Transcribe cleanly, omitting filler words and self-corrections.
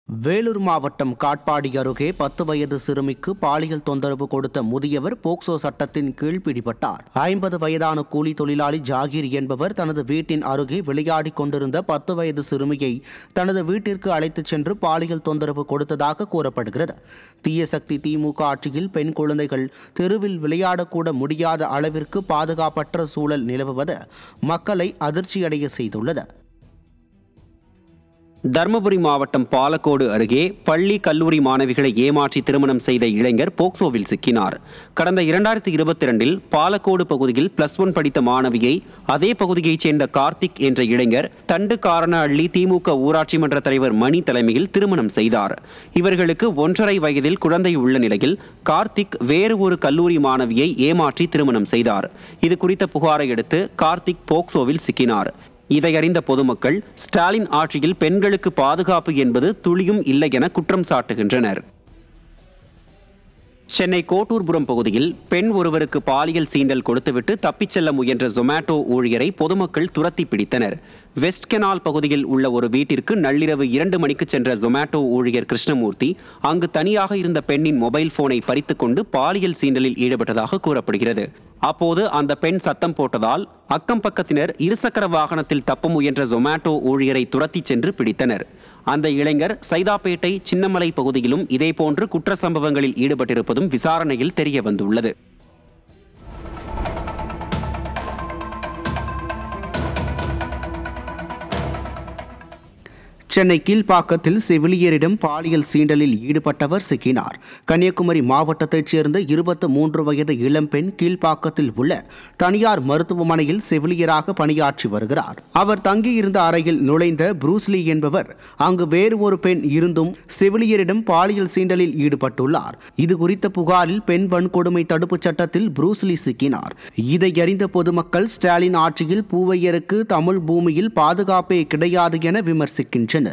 வேலூர் மாவட்டம் காட்பாடி அருகே 10 வயது சிறுமிக்கு பாலியல் தொந்தரவு கொடுத்த முதியவர் போக்சோ சட்டத்தின் கீழ் பிடிபட்டார். 50 வயதான கூலி தொழிலாளி ஜாகீர் என்பவர் தனது வீட்டின் அருகே விளையாடிக் கொண்டிருந்த 10 வயது சிறுமியை தனது வீட்டிற்கு அழைத்துச் சென்று பாலியல் தொந்தரவு கொடுத்ததாக கூறப்படுகிறது. தீய சக்தி திமுக ஆட்சியில் பெண் குழந்தைகள் தெருவில் விளையாடக்கூட முடியாத அளவிற்கு பாதுகாப்பற்ற சூழல் நிலவுவது மக்களை அதிர்ச்சியடைய செய்துள்ளது. தருமபுரி மாவட்டம் பாலக்கோடு அருகே பள்ளி கல்லூரி மாணவிகளை ஏமாற்றி திருமணம் செய்த இளைஞர் போக்சோவில் சிக்கினார். கடந்த 2022இல் பாலக்கோடு பகுதியில் +1 படித்த மாணவியை அதே பகுதியைச் சேர்ந்த கார்த்திக் என்ற இளைஞர் தண்டு காரண அள்ளி திமுக ஊராட்சி மன்ற தலைவர் மணி தலைமையில் திருமணம் செய்தார். இவர்களுக்கு 1.5 வயதில் குழந்தை உள்ள நிலையில் கார்த்திக் வேறு ஒரு கல்லூரி மாணவியை ஏமாற்றி திருமணம் செய்தார். இது குறித்த புகாரை அடுத்து கார்த்திக் போக்சோவில் சிக்கினார். இதையறிந்த பொதுமக்கள் ஸ்டாலின் ஆட்சியில் பெண்களுக்கு பாதுகாப்பு என்பது துளியும் இல்லை என குற்றம் சாட்டுகின்றனர். சென்னை கோட்டூர்புரம் பகுதியில் பெண் ஒருவருக்கு பாலியல் சீண்டல் கொடுத்துவிட்டு தப்பிச் செல்ல முயன்ற ஜொமேட்டோ ஊழியரை பொதுமக்கள் துரத்தி பிடித்தனர். வெஸ்ட் கெனால் பகுதியில் உள்ள ஒரு வீட்டிற்கு நள்ளிரவு 2 மணிக்கு சென்ற ஜொமேட்டோ ஊழியர் கிருஷ்ணமூர்த்தி அங்கு தனியாக இருந்த பெண்ணின் மொபைல் போனை பறித்துக் கொண்டு பாலியல் சீண்டலில் ஈடுபட்டதாக கூறப்படுகிறது. அப்போது அந்த பெண் சத்தம் போட்டதால் அக்கம் பக்கத்தினர் இருசக்கர வாகனத்தில் தப்ப முயன்ற ஜொமேட்டோ ஊழியரை துரத்தி சென்று பிடித்தனர். அந்த இளைஞர் சைதாப்பேட்டை சின்னமலை பகுதியிலும் இதேபோன்று குற்ற சம்பவங்களில் ஈடுபட்டிருப்பதும் விசாரணையில் தெரிய வந்துள்ளது. சென்னை கீழ்ப்பாக்கத்தில் செவிலியரிடம் பாலியல் சீண்டலில் ஈடுபட்டவர் சிக்கினார். கன்னியாகுமரி மாவட்டத்தைச் சேர்ந்த 23 வயது இளம்பெண் கீழ்ப்பாக்கத்தில் உள்ள தனியார் மருத்துவமனையில் செவிலியராக பணியாற்றி வருகிறார். அவர் தங்கியிருந்த அறையில் நுழைந்த புரூஸ்லி என்பவர் அங்கு வேறு ஒரு பெண் இருந்தும் செவிலியரிடம் பாலியல் சீண்டலில் ஈடுபட்டுள்ளார். இது குறித்த புகாரில் பெண் வன்கொடுமை தடுப்புச் சட்டத்தில் புரூஸ்லி சிக்கினார். இதை அறிந்த பொதுமக்கள் ஸ்டாலின் ஆட்சியில் பூவையருக்கு தமிழ் பூமியில் பாதுகாப்பே கிடையாது என விமர்சிக்கின்றனர்.